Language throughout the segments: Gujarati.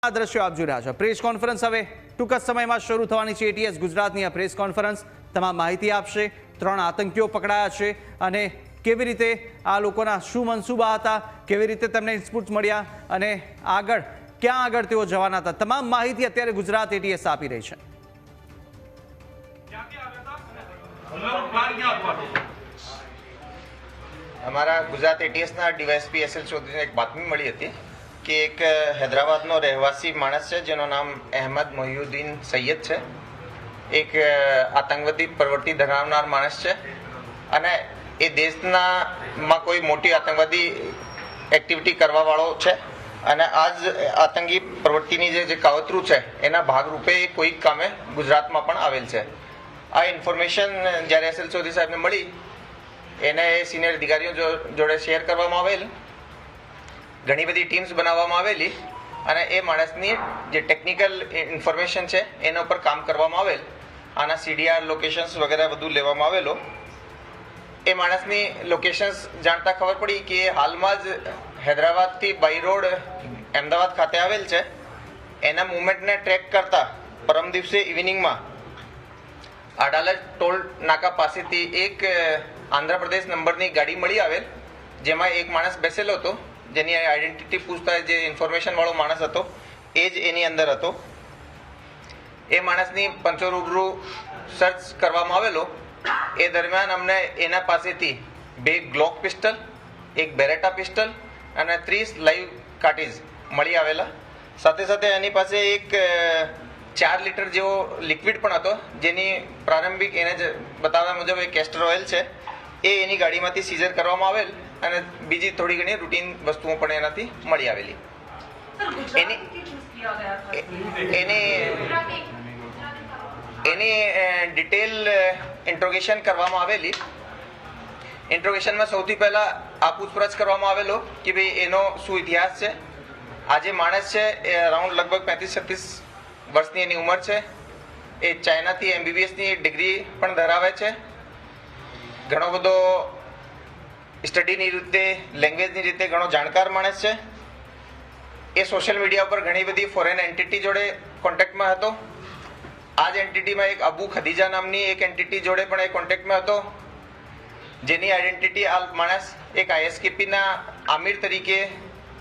આ દ્રશ્યો આપ જોઈ રહ્યા છો। પ્રેસ કોન્ફરન્સ હવે ટૂંક જ સમયમાં શરૂ થવાની છે। એટીએસ ગુજરાતની આ પ્રેસ કોન્ફરન્સ તમામ માહિતી આપશે। 3 આતંકીઓ પકડાયા છે અને કેવી રીતે આ લોકોના શું મનસૂબા હતા, કેવી રીતે તેમને ઇનપુટ્સ મળ્યા અને ક્યાં આગળ તેઓ જવાના હતા, તમામ માહિતી અત્યારે ગુજરાત એટીએસ આપી રહી છે। हमारा गुजरात एटीएसના ડીવાયએસપી એસએલ ચૌધરીને એક બાતમી મળી હતી કે એક હૈદરાબાદનો રહેવાસી માણસ છે જેનું નામ અહેમદ મોહિઉદ્દીન સૈયદ છે। એક આતંકવાદી પ્રવૃત્તિ ધરાવનાર માણસ છે અને એ દેશમાં કોઈ મોટી આતંકવાદી એક્ટિવિટી કરવાવાળો છે અને આજ આતંકી પ્રવૃત્તિની જે કાવતરું છે એના ભાગરૂપે કોઈક કામે ગુજરાતમાં પણ આવેલ છે। આ ઇન્ફોર્મેશન જ્યારે એસએલ ચૌધરી સાહેબને મળી એને સિનિયર અધિકારીઓ જોડે શેર કરવામાં આવેલ। ઘણી બધી ટીમ્સ બનાવવામાં આવેલી અને એ માણસની જે ટેકનિકલ ઇન્ફોર્મેશન છે એના ઉપર કામ કરવામાં આવેલ। આના સીડીઆર લોકેશન્સ વગેરે બધું લેવામાં આવેલો। એ માણસની લોકેશન્સ જાણતા ખબર પડી કે હાલમાં જ હૈદરાબાદથી બાય રોડ અમદાવાદ ખાતે આવેલ છે। એના મુવમેન્ટને ટ્રેક કરતા પરમ દિવસે ઇવનિંગમાં અડાલજ ટોલ નાકા પાસેથી એક આંધ્રપ્રદેશ નંબરની ગાડી મળી આવેલ, જેમાં એક માણસ બેસેલો હતો, જેની આઈડેન્ટિટી પૂછતા જે ઇન્ફોર્મેશન વાળો માણસ હતો એ જ એની અંદર હતો। એ માણસની પંચો રૂબરૂ સર્ચ કરવામાં આવેલો। એ દરમિયાન અમને એના પાસેથી 2 ગ્લોક પિસ્ટલ, એક બેરેટા પિસ્ટલ અને 30 લાઈવ કાર્ટીજ મળી આવેલા। સાથે સાથે એની પાસે એક 4 લીટર જેવો લિક્વિડ પણ હતો, જેની પ્રારંભિક એને જ બતાવ્યા મુજબ એ કેસ્ટર ઓઇલ છે। એ એની ગાડીમાંથી સીઝર કરવામાં આવેલ અને બીજી થોડી ઘણી રૂટીન વસ્તુઓ પણ એનાથી મળી આવેલી। એની ડિટેલ ઇન્ટ્રોગેશન કરવામાં આવેલી। ઇન્ટ્રોગેશનમાં સૌથી પહેલા આ પૂછપરછ કરવામાં આવેલો કે ભાઈ એનો શું ઇતિહાસ છે। આ જે માણસ છે એ અરાઉન્ડ લગભગ 35-36 વર્ષની એની ઉંમર છે। એ ચાઇનાથી એમબીબીએસની ડિગ્રી પણ ધરાવે છે। ઘણો બધો સ્ટડીની રીતે, લેંગ્વેજની રીતે ઘણો જાણકાર માણસ છે। એ સોશિયલ મીડિયા ઉપર ઘણી બધી ફોરેન એન્ટિટી જોડે કોન્ટેક્ટમાં હતો। આ જ એન્ટિટીમાં એક અબુ ખદીજા નામની એક એન્ટિટી જોડે પણ એ કોન્ટેક્ટમાં હતો, જેની આઈડેન્ટિટી આ માણસ એક આઈએસકેપીના આમિર તરીકે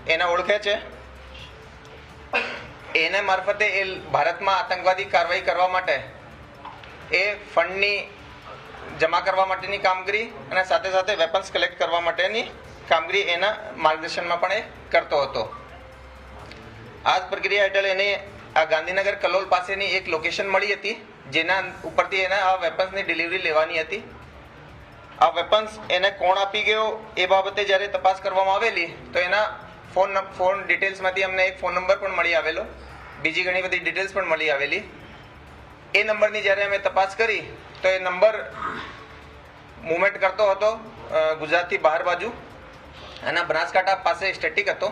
એને ઓળખે છે। એને મારફતે એ ભારતમાં આતંકવાદી કાર્યવાહી કરવા માટે એ ફંડની જમા કરવા માટેની કામગીરી અને સાથે સાથે વેપન્સ કલેક્ટ કરવા માટેની કામગીરી એના માર્ગદર્શનમાં પણ એ કરતો હતો। આ જ પ્રક્રિયા હેઠળ એને આ ગાંધીનગર કલોલ પાસેની એક લોકેશન મળી હતી, જેના ઉપરથી એને આ વેપન્સની ડિલિવરી લેવાની હતી। આ વેપન્સ એને કોણ આપી ગયો એ બાબતે જ્યારે તપાસ કરવામાં આવેલી તો એના ફોન ડિટેલ્સમાંથી અમને એક ફોન નંબર પણ મળી આવેલો, બીજી ઘણી બધી ડિટેલ્સ પણ મળી આવેલી। એ નંબરની જ્યારે અમે તપાસ કરી તો એ નંબર મૂવમેન્ટ કરતો હતો ગુજરાતથી બહાર બાજુ અને બનાસકાંઠા પાસે સ્ટેટિક હતો।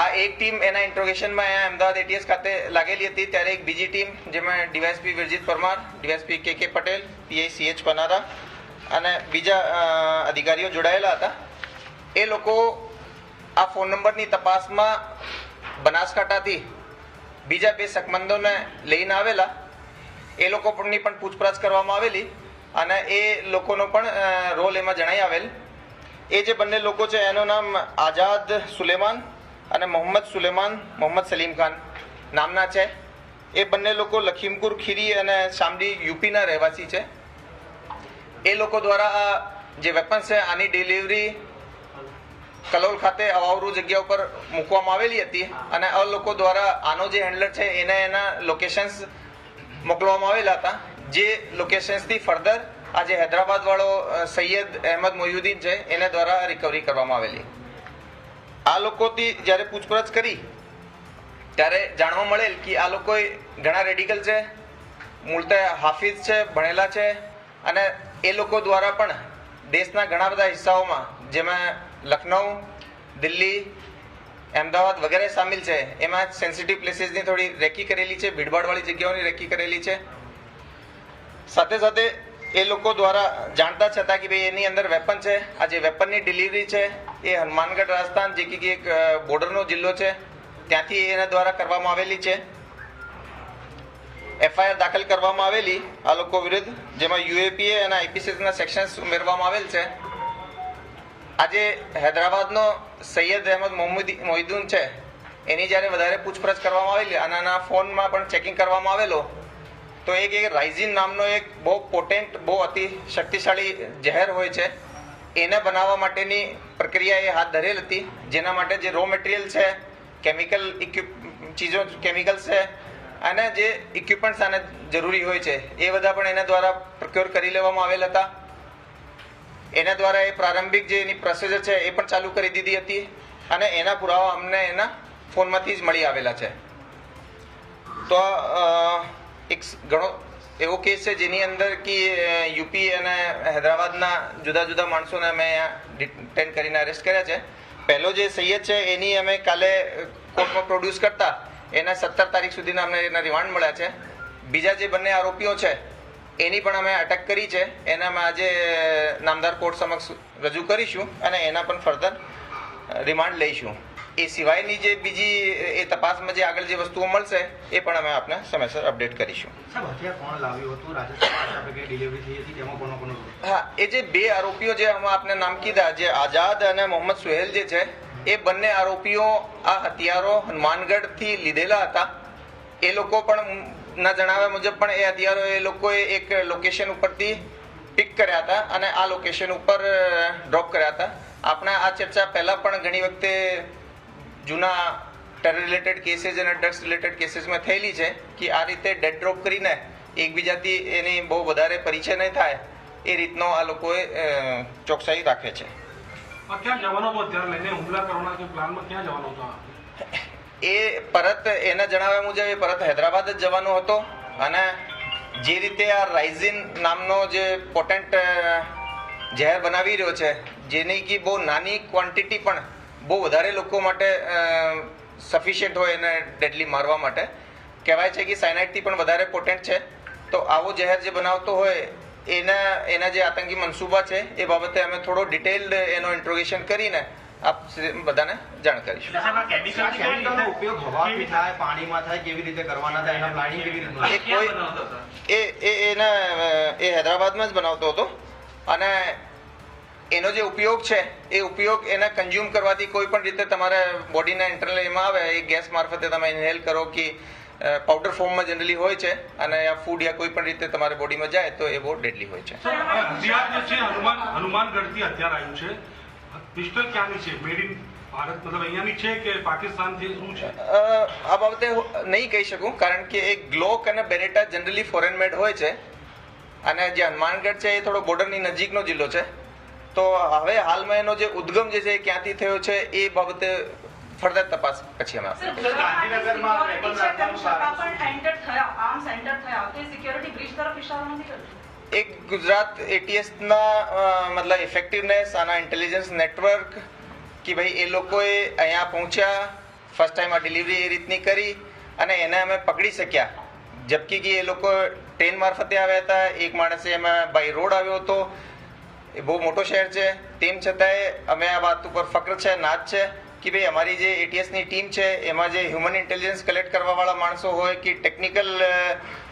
આ એક ટીમ એના ઇન્ટ્રોગેશનમાં અહીંયા અમદાવાદ એટીએસ ખાતે લાગેલી હતી, ત્યારે એક બીજી ટીમ જેમાં ડીવાયએસપી વિરજીત પરમાર, ડીવાયએસપી કે પટેલ, પીઆઈ CH પનારા અને બીજા અધિકારીઓ જોડાયેલા હતા। એ લોકો આ ફોન નંબરની તપાસમાં બનાસકાંઠાથી બીજા 2 શકમંદોને લઈને આવેલા। એ લોકોની પણ પૂછપરછ કરવામાં આવેલી અને એ લોકોનો પણ રોલ એમાં જણાઈ આવેલ। એ જે બંને લોકો છે એનું નામ આઝાદ સુલેમાન અને મોહમ્મદ સલીમ ખાન નામના છે। એ બંને લોકો લખીમપુર ખીરી અને શામલી યુપીના રહેવાસી છે। એ લોકો દ્વારા આ જે વેપન્સ છે આની ડિલિવરી કલોલ ખાતે અવાવરૂ જગ્યા ઉપર મૂકવામાં આવેલી હતી અને આ લોકો દ્વારા આનો જે હેન્ડલર છે એને એના લોકેશન્સ મોકલવામાં આવેલા હતા, જે લોકેશન્સથી ફર્ધર આ જે હૈદરાબાદ વાળો સૈયદ અહેમદ મોહિઉદ્દીન છે એને દ્વારા રિકવરી કરવામાં આવેલી। આ લોકોથી જ્યારે પૂછપરછ કરી ત્યારે જાણવા મળેલ કે આ લોકો ઘણા રેડિકલ છે, મૂળતઃ હાફિઝ છે, ભણેલા છે અને એ લોકો દ્વારા પણ દેશના ઘણા બધા હિસ્સાઓમાં જેમાં લખનઉ, દિલ્હી, અમદાવાદ વગેરે સામેલ છે, એમાં સેન્સિટિવ પ્લેસીસની થોડી રેકી કરેલી છે, ભીડભાડવાળી જગ્યાઓની રેકી કરેલી છે। સાથે સાથે એ લોકો દ્વારા જાણતા છતાં કે ભાઈ એની અંદર વેપન છે, આ જે વેપનની ડિલિવરી છે એ હનુમાનગઢ રાજસ્થાન, જે કે એક બોર્ડરનો જિલ્લો છે, ત્યાંથી એના દ્વારા કરવામાં આવેલી છે. FIR દાખલ કરવામાં આવેલી આ લોકો વિરુદ્ધ, જેમાં UAPA અને IPC ના સેક્શન્સ ઉમેરવામાં આવેલ છે. આજે હૈદરાબાદનો સૈયદ અહેમદ મોહિદ્દીન છે, એની જ્યારે વધારે પૂછપરછ કરવામાં આવેલી અને આના ફોનમાં પણ ચેકિંગ કરવામાં આવેલો, તો એક રાઇઝિન નામનો એક બહુ પોટેન્ટ, બહુ અતિ શક્તિશાળી ઝેર હોય છે, એને બનાવવા માટેની પ્રક્રિયા એ હાથ ધરેલ હતી. જેના માટે જે રો મટીરિયલ છે, કેમિકલ્સ છે અને જે ઇક્વિપમેન્ટ્સ આને જરૂરી હોય છે, એ બધા પણ એના દ્વારા પ્રોક્યોર કરી લેવામાં આવેલ હતા. એના દ્વારા એ પ્રારંભિક જે એની પ્રોસિજર છે એ પણ ચાલુ કરી દીધી હતી અને એના પુરાવા અમને એના ફોનમાંથી જ મળી આવેલા છે. તો એક ઘણો એવો કેસ છે જેની અંદર કે યુપી અને હૈદરાબાદના જુદા જુદા માણસોને અમે અહીંયા ડિટેન કરીને અરેસ્ટ કર્યા છે. પહેલો જે સૈયદ છે એની અમે કાલે કોર્ટમાં પ્રોડ્યુસ કરતા એના 17 તારીખ સુધીના અમને એના રિમાન્ડ મળ્યા છે. બીજા જે બંને આરોપીઓ છે એની પણ અમે અટક કરી છે, એના અમે આજે નામદાર કોર્ટ સમક્ષ રજૂ કરીશું અને એના પણ ફર્ધર રિમાન્ડ લઈશું. એ સિવાયની જે બીજી એ તપાસમાં જે આગળ જે વસ્તુઓ મળશે એ પણ અમે આપને સમયસર અપડેટ કરીશું. હા, એ જે બે આરોપીઓ જે અમે આપને નામ કીધા, જે આઝાદ અને મોહમ્મદ સુહેલ જે છે, એ બંને આરોપીઓ આ હથિયારો હનુમાનગઢથી લીધેલા હતા. એ લોકો પણ ના જણાવ્યા મુજબ પણ એ હથિયારો એ લોકોએ એક લોકેશન ઉપરથી પિક કર્યા હતા અને આ લોકેશન ઉપર ડ્રોપ કર્યા હતા. આપણે આ ચર્ચા પહેલા પણ ઘણી વખતે જૂના ટેરર રિલેટેડ કેસીસ અને ડ્રગ્સ રિલેટેડ કેસીસમાં થયેલી છે કે આ રીતે ડેડ ડ્રોપ કરીને એકબીજાથી એની બહુ વધારે પરિચય નહીં થાય એ રીતનો આ લોકોએ ચોકસાઈ રાખે છે. ક્યાં જવાનો હતો અત્યારે લઈને હુમલા કરવાના કે પ્લાનમાં ક્યાં જવાનો હતો? એ પરત એના જણાવ્યા મુજબ એ પરત હૈદરાબાદ જ જવાનો હતો અને જે રીતે આ રાઇઝિન નામનો જે પોટેન્ટ ઝેર બનાવી રહ્યો છે, જેની કે બહુ નાની ક્વોન્ટિટી પણ બહુ વધારે લોકો માટે સફિશિયન્ટ હોય એને ડેડલી મારવા માટે, કહેવાય છે કે સાયનાઇડથી પણ વધારે પોટેન્ટ છે. તો આવો ઝેર જે બનાવતો હોય એના જે આતંકી મનસૂબા છે એ બાબતે અમે થોડો ડિટેલ્ડ એનો ઇન્ટ્રોગેશન કરીને આપ બધાને જાણ કરીશું. એ હૈદરાબાદમાં જ બનાવતો હતો અને એનો જે ઉપયોગ છે એ ઉપયોગ એને કન્ઝ્યુમ કરવાથી કોઈ પણ રીતે તમારે બોડીના ઇન્ટરનલ એમાં આવે, એ ગેસ મારફતે તમે ઇન્હેલ કરો કે પાવડર ફોર્મમાં જનરલી હોય છે અને આ ફૂડ યા કોઈ પણ રીતે તમારે બોડીમાં જાય તો એ બહુ ડેડલી હોય છે. હથિયાર જે છે હનુમાનગઢથી હથિયાર આવ્યું છે, પિસ્ટલ ક્યાંની છે? મેડ ઇન ભારત મતલબ અહીંયાની છે કે પાકિસ્તાનથી શું છે? આ બાબતે નહીં કહી શકું, કારણ કે એક ગ્લોક અને બેરેટા જનરલી ફોરેન મેડ હોય છે અને જે હનુમાનગઢ છે એ થોડો બોર્ડરની નજીકનો જિલ્લો છે. તો હવે હાલમાં એનો જે ઉદ્ગમ જે છે એ ક્યાંથી થયો છે એ બાબતે ફર્ધર તપાસ પછી અમે એક ગુજરાત ATSના મતલબ ઇફેક્ટિવનેસ, આના ઇન્ટેલિજન્સ નેટવર્ક કે ભાઈ એ લોકોએ અહીંયા પહોંચ્યા, ફર્સ્ટ ટાઈમ આ ડિલિવરી એ રીતની કરી અને એને અમે પકડી શક્યા. જબકી કે એ લોકો ટ્રેન મારફતે આવ્યા હતા, એક માણસે એમાં બાય રોડ આવ્યો હતો. એ બહુ મોટો શહેર છે, તેમ છતાંય અમે આ વાત ઉપર ફક્ર છે, નાજ છે કે ભાઈ અમારી જે ATSની ટીમ છે એમાં જે હ્યુમન ઇન્ટેલિજન્સ કલેક્ટ કરવાવાળા માણસો હોય કે ટેકનિકલ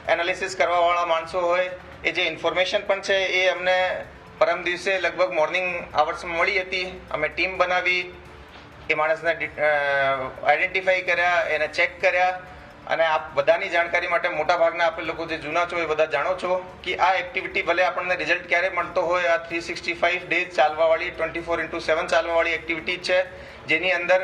એનાલિસિસ કરવાવાળા માણસો હોય, એ જે ઇન્ફોર્મેશન પણ છે એ અમને પરમ દિવસે લગભગ મોર્નિંગ આવર્સમાં મળી હતી. અમે ટીમ બનાવી, એ માણસને આઈડેન્ટિફાઈ કર્યા, એને ચેક કર્યા અને આપ બધાની જાણકારી માટે મોટાભાગના આપણે લોકો જે જૂના છો એ બધા જાણો છો કે આ એક્ટિવિટી ભલે આપણને રિઝલ્ટ ક્યારે મળતો હોય, આ 365 ડેઝ ચાલવાવાળી 24/7 ચાલવાવાળી એક્ટિવિટી છે, જેની અંદર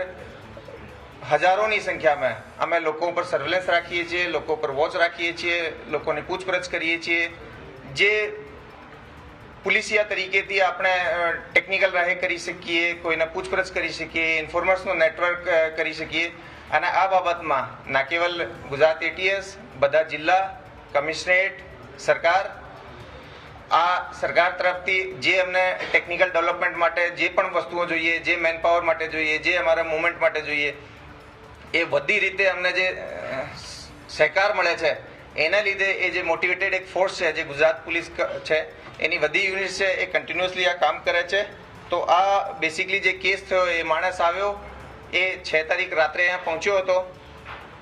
હજારોની સંખ્યામાં અમે લોકો પર સર્વેલન્સ રાખીએ છીએ, લોકો પર વોચ રાખીએ છીએ, લોકોની પૂછપરછ કરીએ છીએ. જે પોલીસિયા તરીકેથી આપણે ટેકનિકલ રાહે કરી શકીએ, કોઈને પૂછપરછ કરી શકીએ, ઇન્ફોર્મર્સનો નેટવર્ક કરી શકીએ. અને આ બાબતમાં ના કેવલ ગુજરાત ATS, બધા જિલ્લા કમિશનરેટ, સરકાર, આ સરકાર તરફથી જે અમને ટેકનિકલ ડેવલપમેન્ટ માટે જે પણ વસ્તુઓ જોઈએ, જે મેનપાવર માટે જોઈએ, જે અમારા મુવમેન્ટ માટે જોઈએ, એ બધી રીતે અમને જે સહકાર મળે છે એના લીધે એ જે મોટિવેટેડ એક ફોર્સ છે જે ગુજરાત પોલીસ છે એની બધી યુનિટ છે એ કન્ટિન્યુઅસલી આ કામ કરે છે. તો આ બેસિકલી જે કેસ થયો, એ માણસ આવ્યો એ 6 તારીખ રાત્રે અહીંયા પહોંચ્યો હતો